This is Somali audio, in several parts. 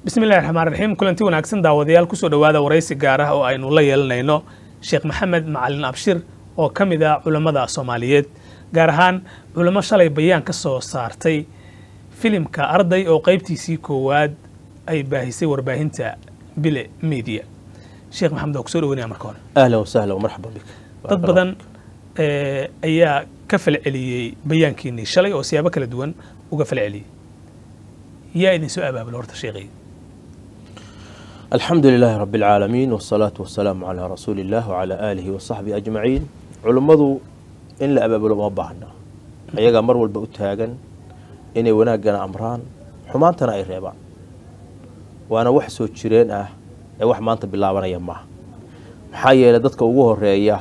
بسم الله الرحمن الرحيم كلنتي wanaagsan daawadayaal ku soo dhawaada waraysi gaar ah oo aynu la yeelanayno Sheekh Maxamed Macalin Abshir oo kamid ah culimada Soomaaliyeed gaar ahaan culimo shalay bayaan ka soo saartay filimka Arday oo qaybtiisii koowaad ay baahisay warbaahinta Bile Media. Sheekh Maxamed oo ku soo dhawaanaya marka hore. Ahlan wa sahlan wa marhaban bik. Dad badan ayaa ka falceliyay bayaankiini shalay oo siyaabo kala duwan uga falceliyay. yaa idin soo abaabul horta sheekhay. الحمد لله رب العالمين والصلاة والسلام على رسول الله وعلى آله وصحبه أجمعين. علماء إن لا أبابلوا ما بعنا أيها مر والبؤتاجن إني وناجنا أمران حمانتنا أي ربع وأنا وحسو تشرين وح ما أنت بالله وأنا يمه حي لدتك وجوه الرئية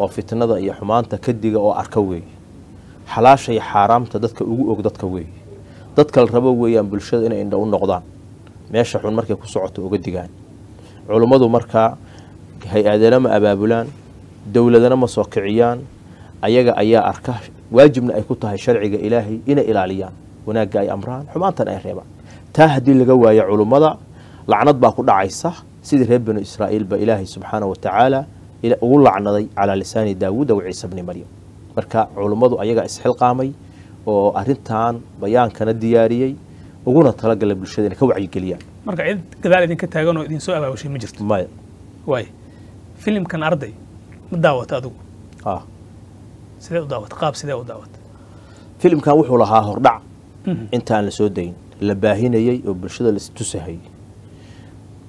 وفتنة ذا يا حمانت كدجة أو أركوي حلاش يا حرام تدتك وجوه دتك وي دتك الربوي ينبل شد إن عنده النقدان meesha xun markay ku socoto uga digaan culimadu marka hay-adana ma abaabulaan dawladana ma soo kiciyaan ayaga ayaa arka waajibna ay ku tahay sharciga ilaahay inay ilaaliyaan wanaaga ay amraan xumaantan ay reebaan taa hadii laga waayo culimada lacnad baa ku dhacaysa sidii reer bani Israa'iil ba ilaahay subhanahu wa ta'ala ila ugu lacnaday ala lisaani Daawud wa Ciisa ibn Maryam marka culimadu ayaga isxilqaamay oo arintan bayaankana diyaariyay uguna talagalay bulshada ka wacyi galiyaan marka cid gadaal idin ka taagan oo idin soo abaabushay ma jirto maya way filimkan Arday ma daawata adigu sidee u daawata qaab sidee u daawata filimkan wuxuu lahaa hordhac intaan la soo dayn la baahinayay oo bulshada la istusahay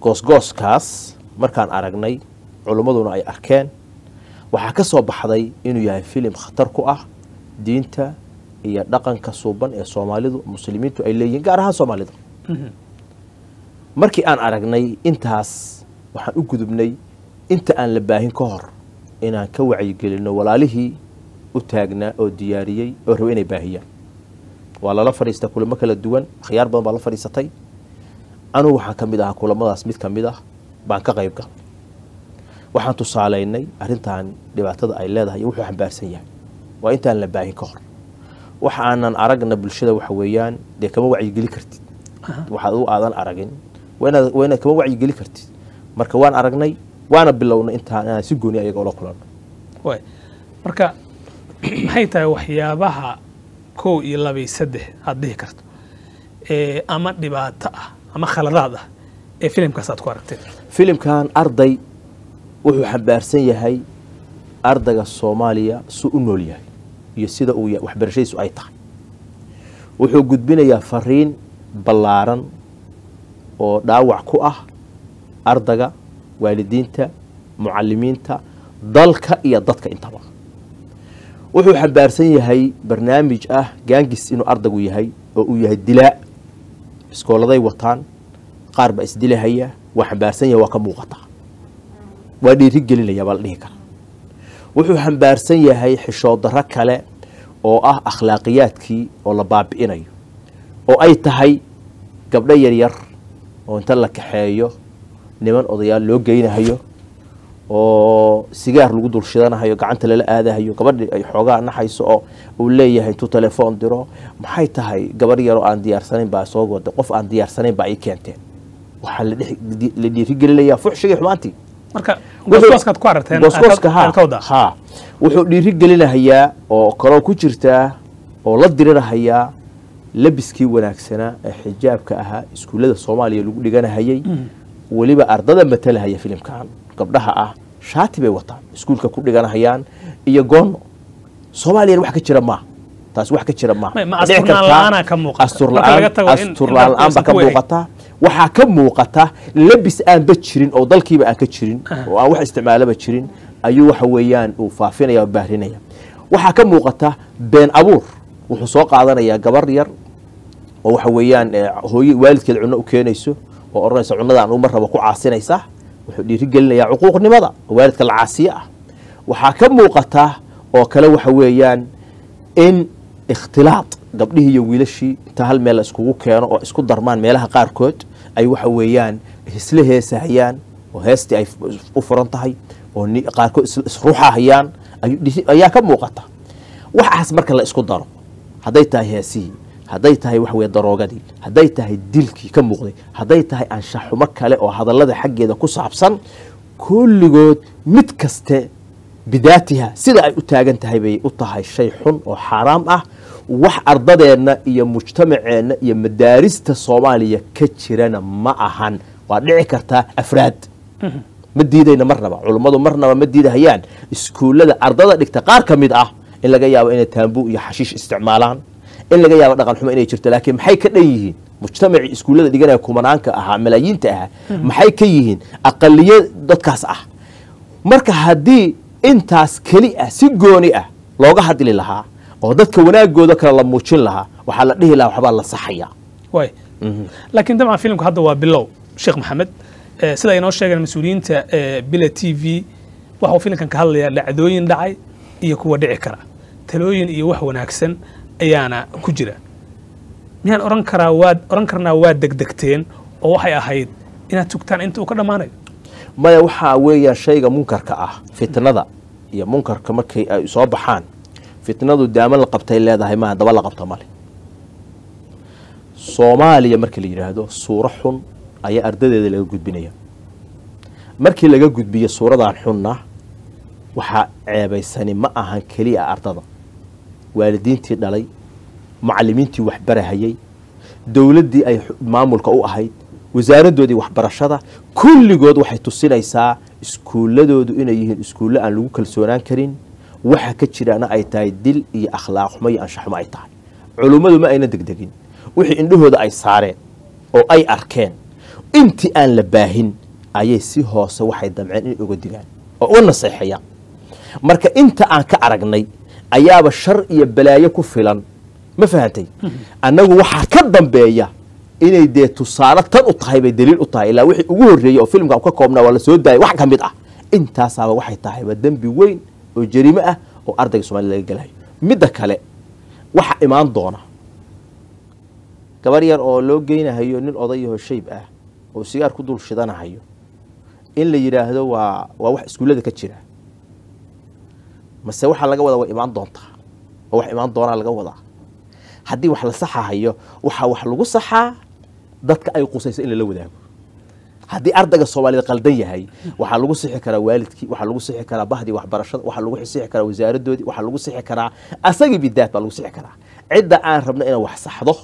goosgooskaas markaan aragnay culimaduna ay arkeen waxa ka soo baxday inuu yahay filim khatar ku ah diinta iyo dhaqanka suuban ee Soomaalidu muslimiintu ay leeyihiin gaar ahaan Soomaalida markii aan aragnay intaas waxaan u gudubnay inta aan la baahin ka hor inaan ka wacyi gelino walaalihii u taagnaa oo diyaariyay oo rabo inay baahiyaan waa la fariista kulamo kala duwan khiyaar badan baa la fariisatay anu waxaan kamid ahaa kulamadaas mid kamid ah baan ka qayb galay waxaan tusaaleynay arintan dhibaatada ay leedahay wuxuu xambaarsan yahay waa intaan la baahin ka hor waxaanan aragna bulshada waxa weeyaan de kama wacyi geli kartid waxa uu aadan aragin wayna kama wacyi geli kartid marka waan aragnay waana bilownay intaan si gooni ayaga oo la kulano way marka maxay tahay waxyaabaha 1 iyo 2 iyo 3 aad dhihi karto ama dhibaato ah ama khaladaad ah ee filimkaas aad ku aragtay filimkan Arday wuxuu xambaarsan yahay ardayga Soomaaliya soo u nool yahay iyo sida uu waxbarashadiisu ay tahay wuxuu gudbinayaa fariin ballaaran oo dhaawac ku ah ardayga waalidiinta mucallimiinta dalka iyo dadka intaba wuxuu xambaarsan yahay barnaamij ah gaangis inuu ardaygu yahay oo uu yahay dilaa iskooladay wataan qaar ba isdilahaya waa xambaarsan yahay waa ka muuqata waa dhiiri gelinaya bal dhihi kara wuxuu xambaarsan yahay xishood darro kale oo ah akhlaaqiyaadkii oo la baabi'inayo oo ay tahay gabdho yar yar oo inta la kaxeeyo niman odayaal loo geynayo oo sigaar lagu dul shidanayo gacanta lala aadayo gabadhi ay xoogaa naxayso oo uu leeyahay intuu telefoon diro maxay tahay gabar yar oo aan diyaarsanayn baa soo go'day qof aan diyaarsanayn baa ay keenteen waxa la dhiiri gelinayaa fuxshiga xumaantii marka goosgooskaad ku aragteen ha wuxuu dhiiri gelinayaa oo kale ku jirta oo la dirirahayaa labiskii wanaagsanaa ee xijaabka ahaa iskuulada Soomaaliya lagu dhiganahayay waliba ardada matalahaya filimkan gabdhaha ah shaati bay wataan iskuulka ku dhiganahayaan iyo goono Soomaaliya wax ka jira ma taas wax ka jira ma astur la'aan ba ka muuqata waxa ka muuqata labis aan ba jirin oo dalkiiba aan ka jirin oo aan wax isticmaalaba jirin ayuu waxa weeyaan uu faafinaya baarinaya waxa ka muuqata been abuur wuxuu soo qaadanaya gabar yar oo waxa weeyaan hooyo waalidkeed cunno u keenayso oo oranaysa cunnada aan uma rabo ku caasinaysa wuxuu dhiiri gelinayaa xuquuqnimada waalidka la caasiya ah waxa ka muuqata oo kale waxa weeyaan in ikhtilaat gabdhihi iyo wiilashii inta hal meel iskugu keeno oo isku darmaan meelaha qaarkood ay waxa weeyaan isla heesahayaan oo heestii ay u furan tahay oo qaarkood isruuxahayaan ayaa ka muuqata waxaas marka la isku daro haday tahay heesii hadday tahay wax weeye daroogadii, hadday tahay dilkii ka muuqday, hadday tahay anshaxumo kale oo hadallada xaggeeda ku saabsan, kulligood mid kaste bidaatiha sida ay u taagan tahay bay u tahay shay xun oo xaaraam ah. wax ardadeenna iyo mujtamaceenna iyo madaarista Soomaaliya ka jirana ma ahan. waa dhici kartaa afraad ma diidayna marnaba, culummadu marnaba ma diidahayaan iskuullada ardada dhigta qaar ka mid ah in laga yaabo inay taambuu iyo xashiish isticmaalaan, in laga yaabo dhaqan xumo inay jirto, laakiin maxay ka dhan yihiin mujtamacii iskuullada dhiganaya kumanaanka ahaa malaayiinta ahaa maxay ka yihiin aqaliyo dadkaas ah. marka haddii intaas keli ah si gooni ah looga hadli lahaa oo dadka wanaagooda kale la muujin lahaa waxaa la dhihi lahaa waxbaa la saxaya. way laakiin dabcan filimku hadda waa bilow. Sheekh Maxamed sida ay noo sheegeen mas'uuliyiinta Bila TV waxa uu filimkan ka hadlayaa dhacdooyin dhacay iyo kuwa dhici kara, talooyin iyo wax wanaagsan ayaana ku jira. miyaan oran karnaa waa degdegteen oo waxay ahayd inaad tugtaan inta uu ka dhammaanayo? maya, waxaa weeyaa shayga munkarka ah, fitnada iyo munkarka markay ay soo baxaan, fitnadu daama la qabtay leedahay maaha daba la qabta male. Soomaaliya markii la yidhaahdo suuro xun ayaa ardadeeda laga gudbinaya. markii laga gudbiyo suuradan xunna waxaa ceebaysani ma ahan keliya ardada, waalidiintii dhalay, macallimiintii waxbarahayay, dowladdii ay maamulka u ahayd, wasaaraddoodii waxbarashada, kulligood waxay tusinaysaa iskuulladoodu inay yihiin iskuulle aan lagu kalsoonaan karin. waxa ka jiraana ay tahay dil iyo akhlaaq xumo iyo anshax xumo ay tahay. culummadu ma ayna degdegin, wixii indhahooda ay saareen oo ay arkeen intii aan la baahin ayay si hoose waxay damceen inay uga digaan oo uga naseexayaan. marka inta aan ka aragnay ayaaba shar iyo balaayo ku filan. ma fahantay? annagu waxaa ka dambeeya inay dee tusaale tan u tahay bay daliil u tahay. ilaa wixii ugu horreeyey oo filimka ka koobnaa waa la soo daayay wax ka mid ah. intaasaaba waxay tahay waa dembi weyn oo jariimo ah oo ardayga Soomaaliya laga galayo. midda kale waxa imaan doona gabar yar oo loo geynahayo nin odayaho shayb ah oo sigaar ku dul shidanahayo in la yiraahdo waa wax iskuulada ka jira. mase waxa laga wada waa imaan doontaa oo wax imaan doona laga wada. haddii wax la saxahayo waxa wax lagu saxaa dadka ay qusayso in la wadaago. haddii ardayga Soomaaliyeed qaldan yahay waxa lagu sixi karaa waalidkii, waxa lagu sixi karaa bahdii waxbarashada, waxa lagu sixi karaa wasaaraddoodii, waxa lagu sixi karaa asagii bidaat baa lagu sixi karaa. cidda aan rabno inaan wax saxdo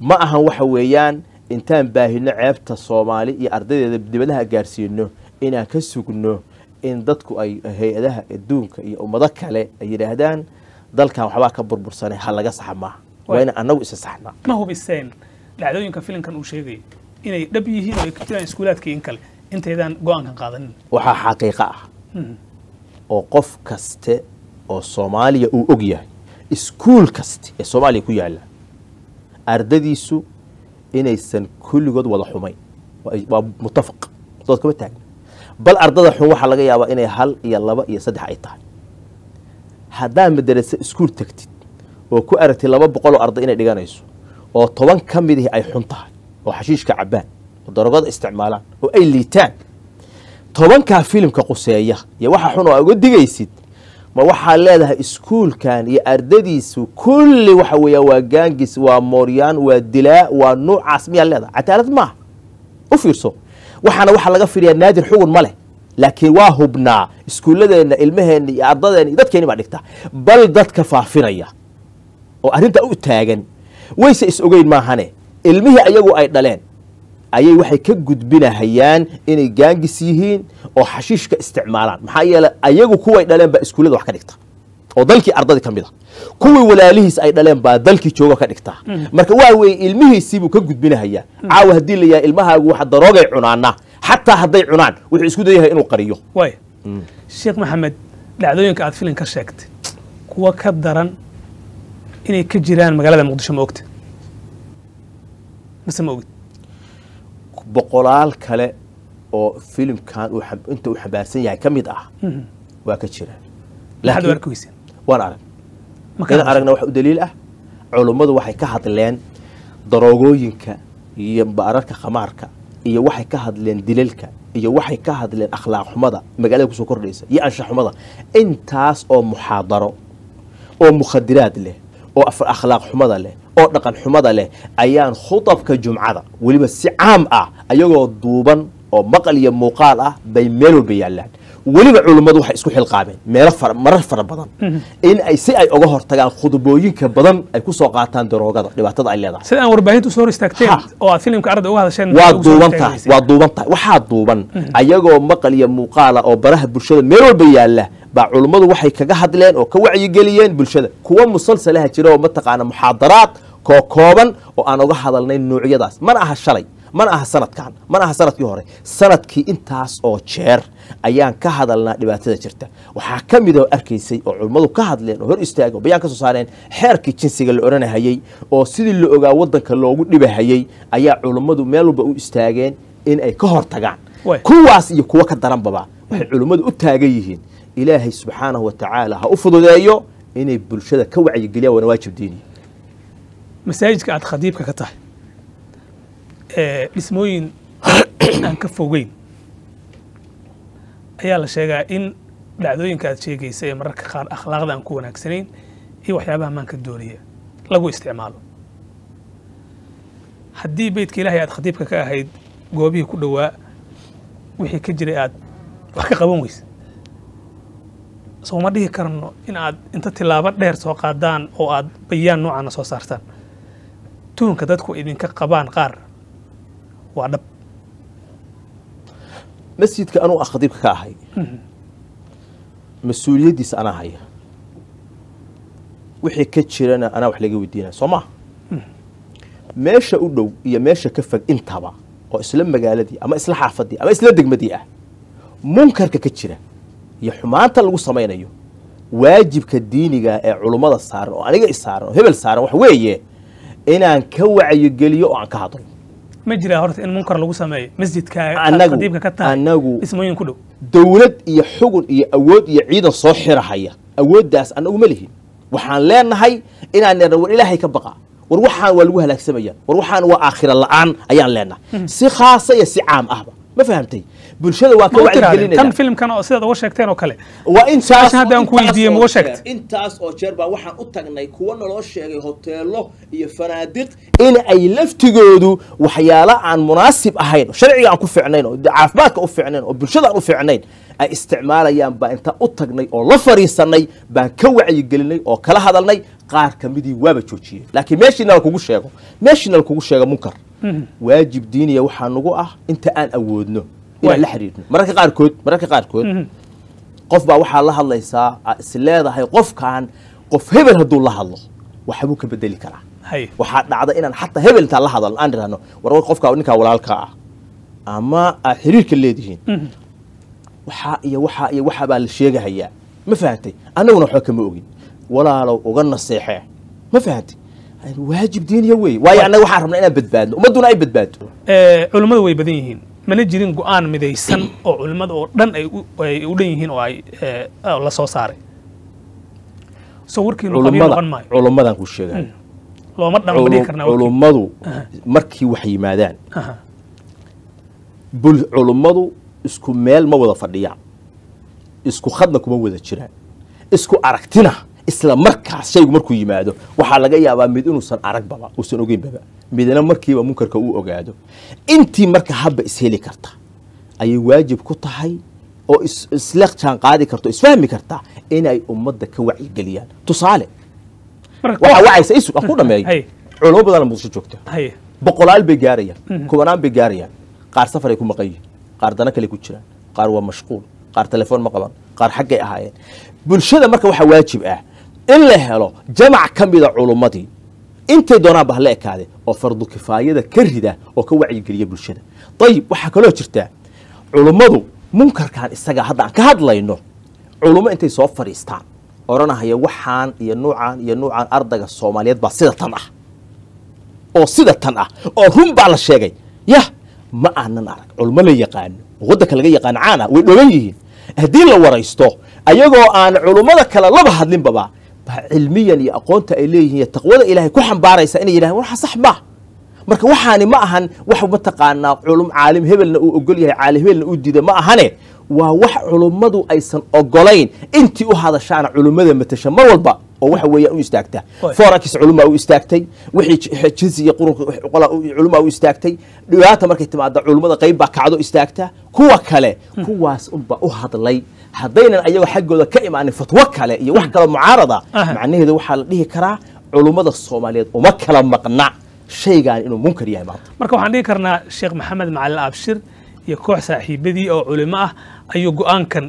ma ahan waxa weeyaan intaan baahino ceebta Soomaali iyo ardaydeeda dibadaha gaarsiino inaan ka sugno in dadku ay hay'adaha adduunka iyo ummado kale ay yiraahdaan dalkan waxba ka burbursanay hal laga saxmaa. waa in anagu isa saxnaa. ma hubiseen dhacdooyinka filimkan uu sheegay inay dhab yihiin oo ay ka jiraan iskuulaadka in kale inteedaan go'aankan qaadanin? waxaa xaqiiqo ah oo qof kaste oo Soomaaliya uu og yahay iskuul kaste ee Soomaaliya ku yaala ardadiisu inaysan kulligood wada xumayn. waa mutafaq dood kama taagna. bal ardada xun waxa laga yaabaa inay 1 iyo 2 iyo 3 ay tahay. haddaan madrasa iskuul tagtid oo ku aragtay 200 oo arday inay dhiganayso oo 10 ka mid ah ay xun tahay oo xashiishka cabaan oo darogada isticmaalaan oo ay liitaan, 10ka filimka quseeya iyo waxa xun oo uga digaysid ma waxaa leedahay iskuulkan iyo ardadiisu kulli waxa weeyaa waa gaangis, waa mooryaan, waa dilaa, waa noocaas miyaa leedahay? cadaalad maaha. u fiirso waxaana waxa laga firiyaa naadir xugun ma leh, laakiin waa hubnaa iskuulladeena ilmaheena iyo ardadeena iyo dadkeena baa dhigta. bal dadka faafinaya oo arrinta u taagan wayse is ogeyn maahane ilmihii ayagu ay dhaleen ayay waxay ka gudbinahayaan inay gaangis yihiin oo xashiishka isticmaalaan. maxaa yeelay ayagu kuway dhaleen baa iskuullada wax ka dhigta oo dalkii ardadii ka mid ah. kuwii walaalihiis ay dhaleen baa dalkii jooga ka dhigta. marka waa weeye ilmihiisii buu ka gudbinahayaa. caawa haddii la yahay ilmahaagu waxa daroogay cunaana xataa hadday cunaan wuxuu isku dayahay inuu qariyo. way Sheekh Maxamed dhacdooyinka aad filimka sheegtay kuwa ka daran inay ka jiraan magaalada Muqdisho ma ogta? mise ma ogid? boqolaal kale oo filimkan inta uu xambaarsan yahay ka mid ah waa ka jiraan. laakiin arkaysan waan arag markaan aragna wax u daliil ah culummadu waxay ka hadleen daroogooyinka iyo baararka khamaarka iyo waxay ka hadleen dilalka iyo waxay ka hadleen akhlaaq xumada magaalada ku soo kordhaysa iyo anshax xumada. intaas oo muxaadaro oo mukhadiraad leh oo akhlaaq xumada leh oo dhaqan xumada leh ayaan khudabka jumcada weliba si caam ah ayagoo duuban oo maqal iyo muuqaal ah bay meel walba yaalaan weliba culimmadu waxay isku xilqaameen marar fara badan in ay si ay uga hortagaan khudbooyinka badan ay ku soo qaataan daroogada dhibaatada ay leedahay sida aan warbaahintu soo hor istaagteen oo aad filimka arday uga hadasheen waa duuban tahay waxaa duuban ayagoo maqal iyo muuqaala oo baraha bulshada meel walba yaala baa culimmadu waxay kaga hadleen oo ka wacyigeliyeen bulshada kuwa musalsalaha jira oo mataqaana muxaadaraad kooban oo aan uga hadalnay noocyadaas mana aha shalay mana aha sanadkan mana aha sanadkii hore sanadkii intaas oo jeer ayaan ka hadalnaa dhibaatada jirta waxaa ka mid oo arkaysay oo culimmadu ka hadleen oo hor istaagay oo bayaan ka soo saareen xeerkii jinsiga la oranahayay oo sidii la ogaa wadanka loogu dhibahayay ayaa culimmadu meel walba u istaageen in ay ka hortagaan kuwaas iyo kuwa ka daranbaba waxay culimmadu u taagan yihiin ilaahay subxaanahu wa tacaala ha u fududeeyo inay bulshada ka wacyigeliyaan waana waajib diini masaajidka aad khadiibka ka tahay dhismooyin aan ka fogeyn ayaa la sheegaa in dhacdooyinka aad sheegaysa ee mararka qaar akhlaaqda aan ku wanaagsanayn iyo waxyaabaha maanka dooriya lagu isticmaalo haddii beydka ilaahay aad khadiibka ka ahayd goobihii ku dhowaa wixii ka jiray aad wax ka qaban weysa sooma dhihi karno in aad inta tilaabo dheer soo qaadaan oo aad bayaan noocaana soo saartaan tuunka dadku idinka qabaan qaar waa dhab masjidka anuu khadiibka ka ahay mas-uuliyaddiisa anaa haya wixii ka jirana anaa wax laga weydiinaya soo maha meesha u dhow iyo meesha ka fog intaba oo isla magaaladii ama isla xaafadii ama isla degmadii ah munkarka ka jira iyo xumaanta lagu samaynayo waajibka diiniga ee culummada saaran oo aniga isaaran oo hebel saaran wax weeye inaan ka wacyigeliyo oo aan ka hadlo ma jiraa horta in munkar lagu sameeyo masjidka khadiibka ka tahay dhismooyin ku dhow dawlad iyo xugun iyo awood iyo ciidan soo xirahaya awooddaas anagu ma lihin waxaan leenahay inaan nirno war ilaahay ka baqa war waxaan waa lagu halaagsamayaan war waxaan waa aakhira la'aan ayaan leenahay si khaasa iyo si caam ahba ma fahamtay bulshada waa ka wacyigelinayna tan filmkan oo sidaad uga sheegteen oo kale waa intaas hadda aan ku weydiiyey ma uga sheegtay intaas oo jeer baa waxaan u tagnay kuwa naloo sheegay hoteelo iyo fanaadiq in ay laftigoodu waxyaalo aan munaasib ahayn sharciga aan ku fiicnayn oo caafimaadka u fiicnayn oo bulshada aan u fiicnayn ay isticmaalayaan baa inta u tagnay oo la fariisanay baan ka wacyigelinay oo kala hadalnay qaar ka midii waaba joojiyey laakiin meeshiina la kugu sheego munkar waajib diiniya waxaa nagu ah inta aan awoodno inaan la xiriirno mararka qaarkood qof baa waxaa la hadlaysaa is leedahay qofkan qof hebel hadduu la hadlo waxbuu ka bedeli karaa waxaa dhacda inaan xataa hebel intaan la hadalno aan idhahno war qofkaa ninkaa walaalkaa ah ama aad xiriirka leedihiin waxaa baa la sheegahayaa ma fahantay annaguna waxba kama ogin walaalow uga naseexee ma fahantay waajib diiniya weeye waayo annaga waxaan rabnaa inaan badbaadno ummadduna ay badbaado culimmadu way badan yihiin mana jirin go-aan midaysan oo culimmada oo dhan ay u dhan yihiin oo ay la soo saaray soo warkiinu qabiil noqon maayo culimmadan ku sheegayo looma dhan badhihi karnaa culimmadu markii wax yimaadaan culimmadu isku meel ma wada fadhiyaan isku khadna kuma wada jiraan isku aragtina isla markaas shaygu markuu yimaado waxaa laga yaabaa mid inuusan aragbaba uusan ogeynbaba midna markiiba munkarka uu ogaado intii marka habba isheli karta ayay waajib ku tahay oo isla jaan qaadi karto isfahmi karta inay ummadda ka wacyigeliyaan tusaale waxa wacaysa isu ku dhameeyo culimo badan muqdisho joogta boqolaal bay gaarayaan kubanaan bay gaarayaan qaar safar ay ku maqan yihiin qaar dana kale ku jiraan qaar waa mashquul qaar telefoon ma qaban qaar xaggay ahaayeen bulshada marka waxaa waajib ah in la helo jamac ka mida culummadii intay doonaan ba hala ekaade oo fardu kifaayada ka rida oo ka wacyigeliya bulshada ayib waxaa kaloo jirtaa culummadu munkarkan isaga hadda aan ka hadlayno culummo intay soo fadhiistaan odhanahaya waxaan iyo nuucaan ardayga soomaaliyeed baa sida tan ah oo run baa la sheegay yah ma aanan arag culummo la yaqaano oo waddanka laga yaqaano caana way dhogan yihiin haddii la waraysto ayagoo aan culummada kale laba hadlinbaba cilmiyan iyo aqoonta ay leeyihiin iyo taqwada ilaahay ku xambaaraysa inay yidhahdeen waxa sax ma marka waxaani ma ahan wax mataqaanaa culum caalim hebelna uu ogol yahay caalim hebelna uu diiday ma ahane waa wax culummadu aysan ogolayn intii u hadashaana culummada matasha mar walba oo waxa weeyaan u istaagta forex culumma u istaagtay wixii jinsi iyo qurunka culumma u istaagtay dhibaata markay timaado culumada qayb baa kacdo istaagta kuwa kale kuwaas unba u hadlay haddaynan ayaga xaggooda ka imaanin fatwo kale iyo wax kale mucaarada macnaheedu waxaa la dhihi karaa culumada Soomaaliyeed uma kala maqna shaygan inuu munkar yahay maanta marka waxaan dhihi karnaa Sheekh Maxamed Macalin Abshir iyo koox saaxiibadii oo culimo ah ayuu go'aankan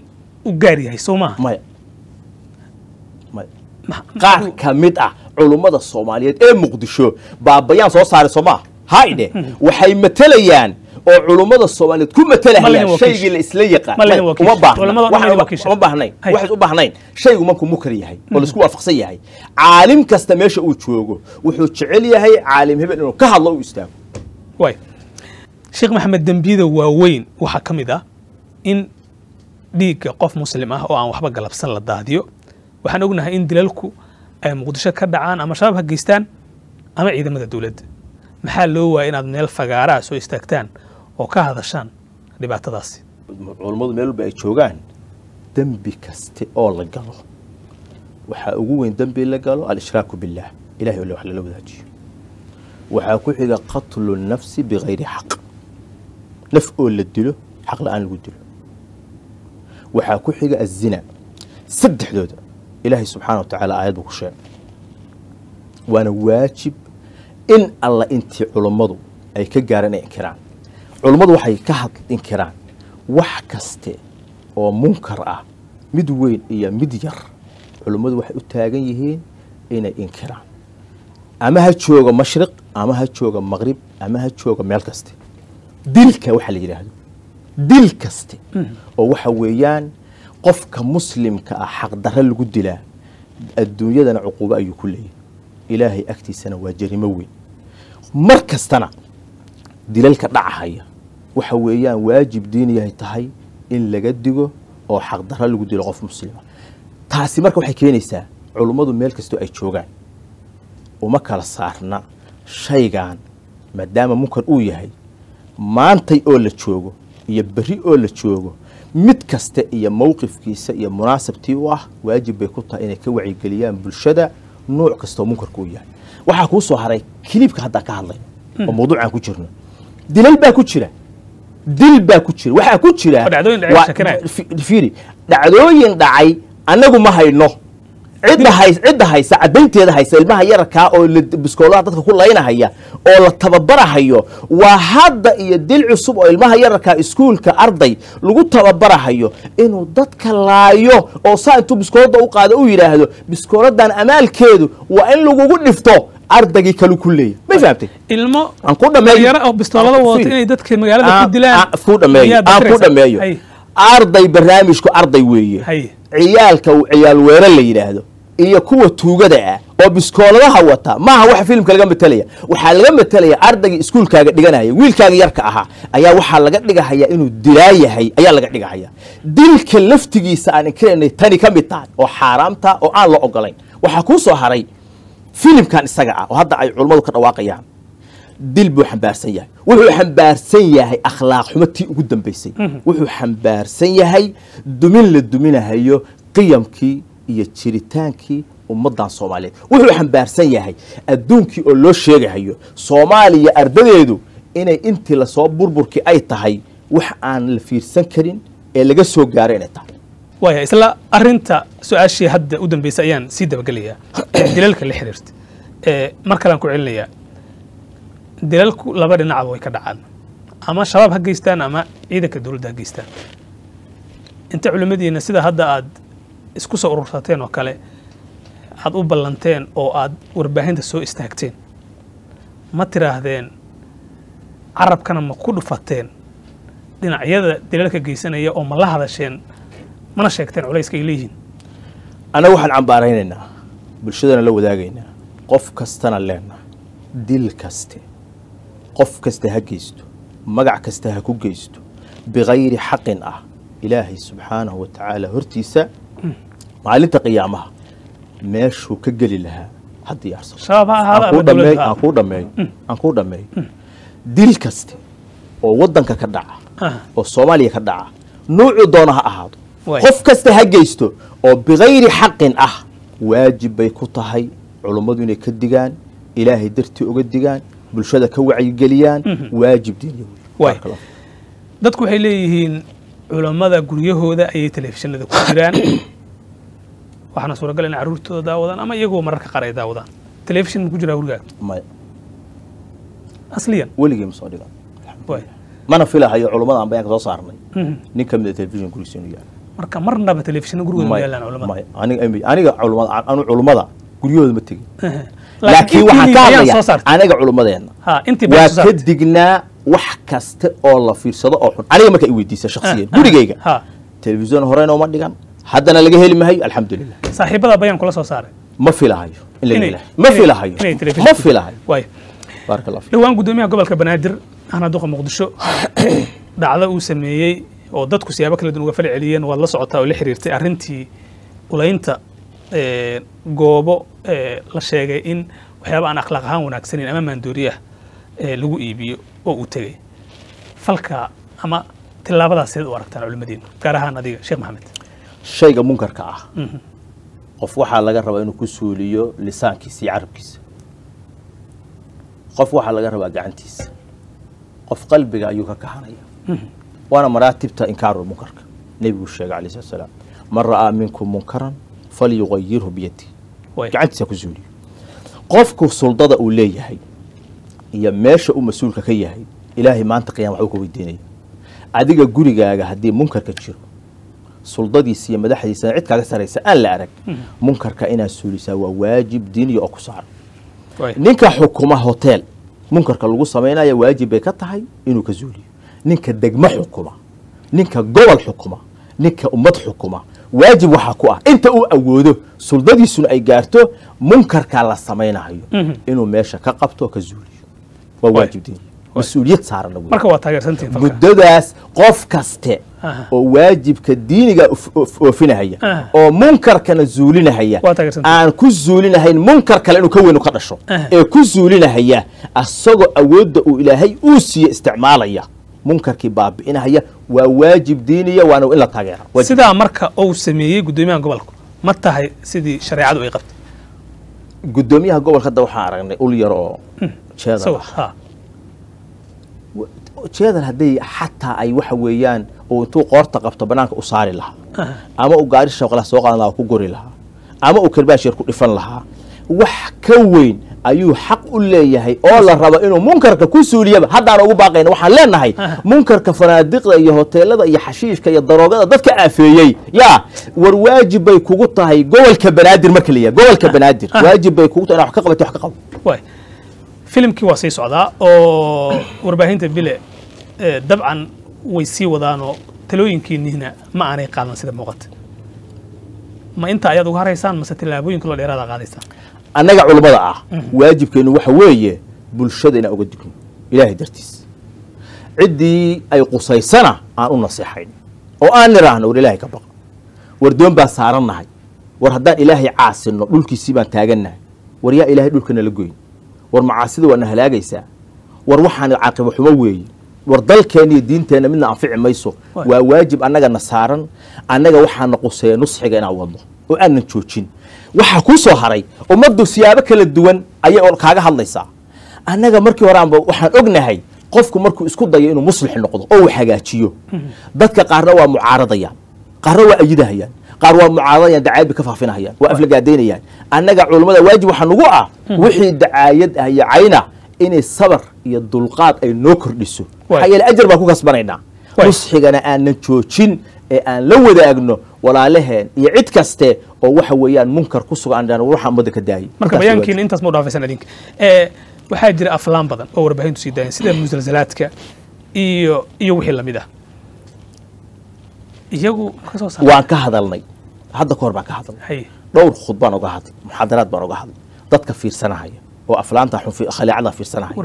u gaar yahay Soomaa maya qaar ka mid ah culumada Soomaaliyeed ee Muqdisho baabayaan soo saaray Soomaa hayde waxay matalayaan oo culumada Soomaaliyeed ku matalayaan shaygii la isla yaqaan uma baahnayn waxay u baahnayn shaygu markuu munkar yahay oo la isku waafaqsan yahay caalim kasta meesha uu joogo wuxuu jecel yahay caalim hebel inuu ka hadlo u istaago way Sheekh Maxamed dambiyada waaweyn waxa kamid ah in dhiigga qof muslim ah oo aan waxba galabsan la daadiyo waxaan ognahay in dilalku ay Muqdisho ka dhacaan ama shabaab ha geystaan ama ciidamada dawladda maxaa loo waayay inaad meel fagaara soo istaagtaan oo ka hadashaan dhibaatadaasi culimadu meel walba ay joogaan dambi kaste oo la galo waxa ugu weyn dambi la galo al-ishraaku billah ilaahay oo wax la wadaajiyo waxa ku xiga qatlu nafsi bighayri haqq naf oo la dilo xaq la'aan lagu dilo waxa ku xiga az-zina saddexdooda ilaahay subxaanahu wa ta'aala aayad ku sheegay waana waajib in alla intii culimadu ay ka gaareen inkiraan culimadu waxay ka hadlin karaan wax kaste oo munkar ah mid weyn iyo mid yar culimadu waxay u taagan yihiin inay inkiraan ama ha jooga mashriq ama ha jooga maghrib ama ha jooga meel kaste dilka waxa la yiraahdo dil kaste oo waxa weeyaan qofka muslimka ah xaq darro lagu dilaa adduunyadana cuquba ayuu ku leeyahay ilaahay agtiisana waa jarimo weyn mar kastana dilalka dhacaya waxa weeyaan waajib diiniyahay tahay in laga digo oo xaq darro lagu dilo qof muslima taasi marka waxay keenaysaa culimadu meel kasto ay joogaan uma kala saarna shaygan maadaama munkar uu yahay maantay oo la joogo iyo bari oo la joogo mid kasta iyo mowqifkiisa iyo munaasabtii u ah waajib bay ku tahay inay ka wacyigeliyaan bulshada nooc kasta oo munkarku yahay waxa ku soo haray kilibka hadda ka hadlay oo mawduucan ku jirno dilal baa ku jira dil baa ku jira waxa ku jira fiiri dhacdooyin dhacay anagu ma hayno cidda haysa cadaynteeda haysa ilmaha yarka oo biskoolaha dadka ku laynahaya oo la tababarahayo waa hadda iyo dil cusub oo ilmaha yarka iskuulka arday lagu tababarahayo inuu dadka laayo oo saantu biskoolada u qaado u yiraahdo biskooladan amaalkeedu waa in lagu dhifto ardayga kale ku leeyahay ma fahamtay ilmo aan ku dhameeyo yara oo biskoolada wata inay dadka magaalada ku dilaan aan ku dhameeyo arday barnaamijku arday weeye ciyaalka ciyaal weerar la yiraahdo iyo kuwa tuugada ah oo biskooladaha wata maaha wax filimka laga metelaya waxa laga metelaya ardayga iskuulkaaga dhiganaya wiilkaaga yarka aha ayaa waxa laga dhigahaya inuu dilaayahay ayaa laga dhigahaya dilka laftigiisa aan inkiranay tani ka mid tahay oo xaraamta oo aan la ogolayn waxa ku soo haray filimkan isaga ah oo hadda ay culimadu ka dhawaaqayaan dil buu xambaarsan yahay wuxuu xambaarsan yahay akhlaaq xumatii ugu dambeysay wuxuu xambaarsan yahay dumin la duminahayo qiyamkii iyo jiritaankii ummadan Soomaaliyeed wuxuu xambaarsan yahay adduunkii oo loo sheegayo Soomaaliya ardadeedu inay intii la soo burburkii ay tahay wax aan la fiirsan karin ee laga soo gaaray inay tahay waya isla arinta su'aashii hadda u dambeysay ayaan si dabagaliyaa dilalka la xiriirta marka aan ku celinayaa dilalku laba dhinac way ka dhacaan ama shabaab ha geystaan ama ciidanka dawladda ha geystaan inta culimadiina sida hadda aad isku soo urursateen oo kale aad u ballanteen oo aad warbaahinta soo istaagteen ma tiraahdeen carabkana ma ku dhufateen dhinacyada dilalka geysanaya oo ma la hadasheen mana sheegteen culayska ay leeyihiin anagu waxaan cambaaraynaynaa bulshadana la wadaagaynaa qof kastana leenahay dil kaste qof kasta ha geysto magac kasta ha ku geysto bigayri xaqin ah ilaahay subxaanahu wa tacaala hortiisa maalinta qiyaamaha meeshuu ka geli lahaa haddii aan ku dhameeyo dil kaste oo waddanka ka dhaca oo Soomaaliya ka dhaca noocu doona ha ahaado qof kasta ha geysto oo bigayri xaqin ah waajib bay ku tahay culummadu inay ka digaan ilaahay dartii uga digaan bulshada ka wacyigeliyaan waajib diini dadku waxay leeyihiin culammada guryahooda ayay telefishinada ku jiraan waxaana suuragal in carruurtooda daawadaan ama iyagoo mararka qaar ay daawadaan telefishin ma ku jiraa gurigaaga maya asliyan weligay ma soo dhigan mana filahayo culummada aan bayaanka soo saarnay nin ka mid a telefishin gurigiisa inuu yaalo marka marnaba telefishin gurigooda ma yaalaan culummada aniga culummada guryahooda ma tegin laakiin waxaan ka hadlaya aniga culummadeena waa ka dignaa wax kasta oo la fiirsado oo xun aniga marka i weydiisa shakhsiyan gurigayga telefishin horeyna uma dhigan haddana laga heli maayo alxamdulilah saaxiibada bayaan kula soo saaray ma filahayo ma filahayo dhawaan guddoomiyaha gobolka banaadir ahna duqa muqdisho dhacdo uu sameeyey oo dadku siyaabo kala duwan uga fal celiyeen waad la socotaa oo la xiriirtay arrintii ulaynta goobo la sheegay in waxyaaba aan akhlaaq ahaan wanaagsaneyn ama maandooriya lagu iibiyo oo uu tegey falka ama tillaabadaas seed u aragtaan culimmadiina gaar ahaan adiga sheekh maxamed shayga munkarka ah qof waxaa laga rabaa inuu ku suuliyo lisaankiisa iyo carabkiisa qof waxaa laga rabaa gacantiisa qof qalbiga ayuu ka kahanaya waana maraatibta inkaarul munkarka nebigu sheegay calayhi salaatu wasalaam man ra'aa minkum munkaran falyughayyirhu biyadihi gacantiisa ku suuliyo qofku suldada uu leeyahay iyo meesha uu mas-uulka ka yahay ilaahay maanta qiyaama waxuu ka weydiinaya adiga gurigaaga haddii munkarka jiro suldadiisa iyo madaxdiisana cid kaaga saraysa aan la arag munkarka inaad suulisaa waa waajib diiniya oo ku saaran ninka xukuma hotel munkarka lagu samaynaya waajib bay ka tahay inuu ka suuliyo ninka degmo xukuma ninka gobol xukuma ninka ummad xukuma waajib waxaa ku ah inta uu awoodo suldadiisuna ay gaarto munkarka la samaynayo inuu meesha ka qabto oo ka suuliyo waa waajib diini mas-uuliyad saaran marka waa taageersantiin muddadaas qof kaste oo waajibka diiniga oofinahaya oo munkarkana zuulinahaya aan ku zuulinahayn munkar kale inuu ka weyn ka dhasho ee ku zuulinahaya asagoo awoodda uu ilaahay uu siiye isticmaalaya munkarkii baabi'inahaya waa waajib diiniya waana in la taageera sidaa marka uu sameeyey guddoomiyaha gobolka ma tahay sidii shareecadu ay qabtay guddoomiyaha gobolka hadda waxaan aragnay ul yar oo jeeda jeedan hadday xataa ay waxa weeyaan oo intuu qoorta qabto banaanka u saari lahaa ama uu gaari shaqala soo qaadan lahaa ku gori lahaa ama uu karbaashir ku dhifan lahaa wax ka weyn ayuu xaq u leeyahay oo la rabo inuu munkarka ku suuliyaba haddaan ugu baaqayna waxaan leenahay munkarka fanaadiqda iyo hoteelada iyo xashiishka iyo daroogada dadka aafeeyey yaa war waajib bay kugu tahay gobolka banaadir marka la yahay gobolka banaadir waajib bay kugu tahay wax ka qabato wax ka qabo filimkii waa sii socdaa oo warbaahinta bile dabcan way sii wadaanoo talooyinkiinniina ma aanay qaadan sida muuqata ma inta ayaad uga haraysaan mase tillaabooyinka loo dheeraada qaadaysaan annaga culummada ah waajibkeennu waxa weeye bulshada inaan uga digno ilaahay dartiis ciddii ay qusaysana aan u naseexayn oo aan niraahno war ilaahay ka baqa war doon baan saarannahay war haddaan ilaahay caasinno dhulkiisii baan taagannahay war yaa ilaahay dhulkana la goyn war macaasida waana halaagaysaa war waxaan caaqibo xumo weeye war dalkeena iyo diinteenna midna anfici mayso waa waajib annagana saaran annaga waxaana quseeya nusxiga inaan wadno oo aanan joojin waxaa kuu soo haray ummaddu siyaabo kala duwan ayay kaaga hadlaysaa annaga markii hore aanba waxaan ognahay qofku markuu isku dayo inuu muslix noqdo oo uu hagaajiyo dadka qaarna waa mucaaradayaan qaarna waa ayidahayaan qaar waa mucaaradayaan dacaayad bay ka faafinahayaan waa aflagaadaynayaan annaga culummada waajib waxaa nagu ah wixii dacaayad ah iyo cayna inay sabar iyo dulqaad ay noo kordhiso maxaa yeele ajar baan ku kasbanaynaa nusxigana aanan joojin ee aan la wadaagno walaalaheen iyo cid kaste oo waxa weeyaan munkar ku sugan waxaan ummadda ka daayay marka bayaankiina intaas ma dhaafaysan adinka waxaa jira aflaan badan oo warbaahintu sii daayeen sida musalsalaadka iyo wixii lamid ah iyagu waan ka hadalnay hadda ka hor baan ka hadalnay dhowr khudbaan uga hadlay muxaadaraad baan uga hadlay dadka fiirsanahaya oo aflaanta khaliicada fiirsanahaya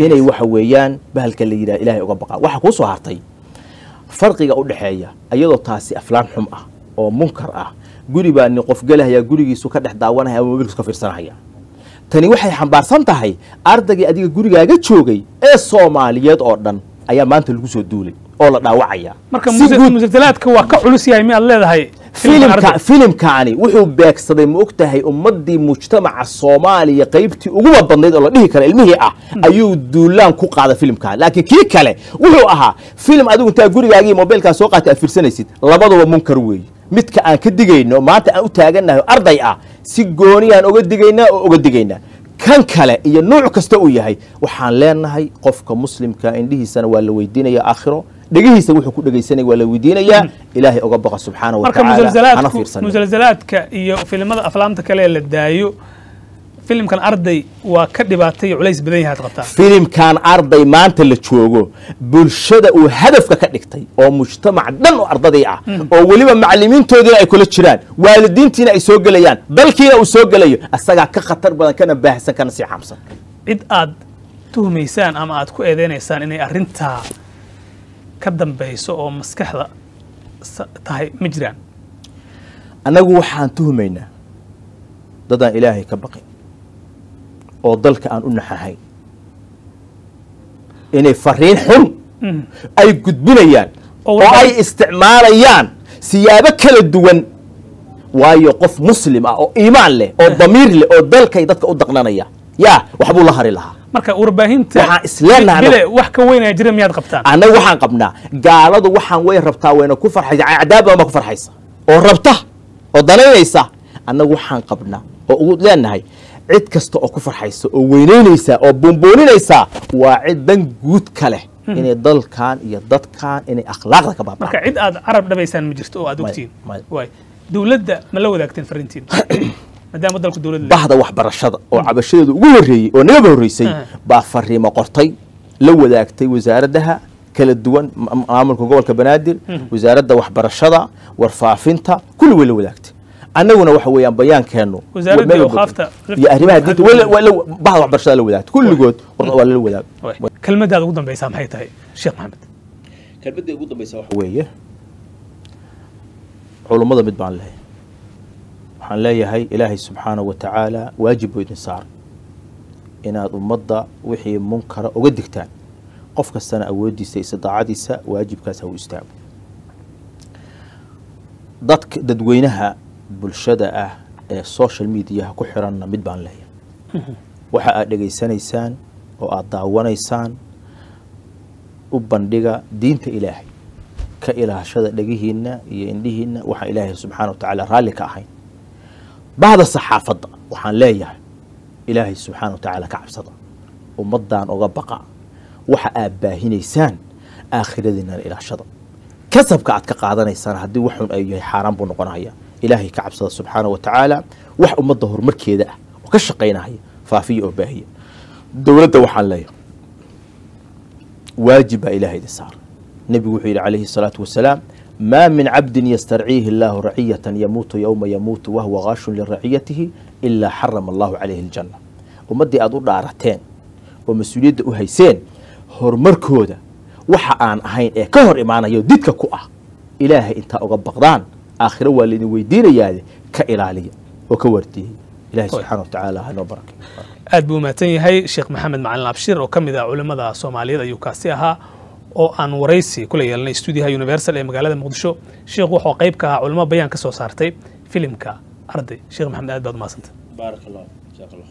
inay waxa weeyaan bahalka la yidhaha ilaahay uga baqaa waxa kuu soo hartay farqiga u dhexeeya iyadoo taasi aflaan xum ah oo munkar ah guri baa nin qof gelahaya gurigiisu ka dhex daawanaya ama mobilkiisu ka fiirsanahaya tani waxay xambaarsan tahay ardaygii adiga gurigaaga joogay ee Soomaaliyeed oo dhan ayaa maanta lagu soo duulay oo la dhaawacaya marka musalsalaadka waa ka culus yahay mi aad leedahay filimkaani wuxuu beegsaday ma ogtahay ummadii mujtamaca Soomaaliya qaybtii ugu badnayd oo la dhihi kara ilmihii ah ayuu duulaan ku qaaday filimkan laakiin kii kale wuxuu ahaa filim adigu inta gurigaaga iyo mobilka soo qaatay afirsanaysid labaduba munkar weey midka aan ka digayno maanta aan u taaganahay arday ah si gooni aan uga digaynaa oo uga digaynaa kan kale iyo nooc kasta uu yahay waxaan leenahay qofka muslimka indhihiisana waa la weydiinaya aakhiro dhagihiisa wuxuu ku dhageysanay waa la weydiinayaa ilaahay uga baqa subxaanahu wa ta'ala ana fiirsan musalsalaadka iyo filimada aflaamta kale la daayo filimkan arday waa ka dhibaatay culays badan yahay qabtaa filimkan arday maanta la joogo bulshada uu hadafka ka dhigtay oo mujtamac dhan oo ardaday ah oo waliba macallimiintoodina ay kula jiraan waalidiintiina ay soo galayaan dalkiina uu soo galayo asaga ka khatar badan kana baahsan kana si xamsan cid aad tuhmaysaan ama aad ku eedeynaysan inay arinta ka dambayso oo maskaxda tahay ma jiraan anagu waxaan tuhmaynaa dadaan ilaahay ka baqin oo dalka aan u naxahay inay fariin xun ay gudbinayaan oo ay isticmaalayaan siyaabo kala duwan waayo qof muslim ah oo iimaan leh oo damiir leh oo dalkay dadka u daqnanaya yaa waxbuu la hari lahaa marka warbaahinta waxaan isleenahay wax ka weyn ay jira miyaad qabtaan anagu waxaan qabnaa gaaladu waxaan way rabtaa wayna ku farxaysaa cadaab ma ku farxaysa oo rabta oo danaynaysa anagu waxaan qabnaa oo ugu leenahay cid kasta oo ku farxaysa oo weynaynaysa oo boonbooninaysa waa cid dan guud kale inay dalkan iyo dadkan inay akhlaaqda ka baabaan marka cid aad carab dhabaysaan ma jirto oo aad ogtiin way dawladda ma la wadaagteen fariintiin maadaama dalku dawladda bahda waxbarashada oo cabashadeedu ugu horeeyay oo naga horeysay baa fariimo qortay la wadaagtay wasaaradaha kala duwan maamulka gobolka Banaadir wasaaradda waxbarashada warfaafinta kulli way la wadaagtay annaguna waxa weeyaan bayaankeenu wasaaradda waqafta iyo arrimaha diinta wala bahda waxbarashada la wadaagtay kulligood waa la wadaag kelmadaada ugu dambaysa maxay tahay Sheekh Maxamed kelmadda ugu dambaysa waxa weeye culimada mid baan leeyahay waxaan leeyahay ilaahay subxaanahu wa ta'ala waajib weydin saar inaad ummadda wixii munkara uga digtaan qof kastana awoodiisa iyo daacadiisa waajibkaas ha u istaago dadweynaha bulshada ah ee social media ku xiranna mid baan leeyahay waxa aad dhageysanaysaan oo aad daawanaysaan u bandhiga diinta ilaahay ka ilaashada dhagihiina iyo indhihiina waxa ilaahay subxaanahu wa ta'ala raali ka ahayn بعد الصحافة وحان ليه إلهي سبحانه وتعالى كعبصدا ومضان وغبقى وحا آباهي نيسان آخر ذينا إلى شدا كسب كعد كقاعدة نيسان هدي وحن أيه حرام بنقناهيا إلهي كعبصدا سبحانه وتعالى وح أمضه هرمركي ده وكشقيناهيا فافي أباهي دولة وحان ليه واجب إلهي دي صار نبي وحي عليه الصلاة والسلام ما من عبد يسترعيه الله رعية يموت يوم يموت وهو غاش لرعيته إلا حرم الله عليه الجنة ومدي أدور دارتين ومسؤولية أهيسين هرمركودا وحا آن أهين كهر إمانا يوديدك كوة إلهي إنت أغبقدان آخر والذي ويدين يالي كإلالية وكورتيه إلهي سبحانه وتعالى هنو بركة aad buu mahadsan yahay Sheekh Maxamed Macalin Abshir oo kamid ah culimada Soomaaliyeed ayuu kaasi ahaa oo aan waraysi kula yeelnay stuudiyaha Universal ee magaalada Muqdisho Sheekh wuxuu qayb ka ahaa culimo bayaan ka soo saartay filimka Arday Sheekh Maxamed aad baad mahadsantahay barakallahu jazakallahu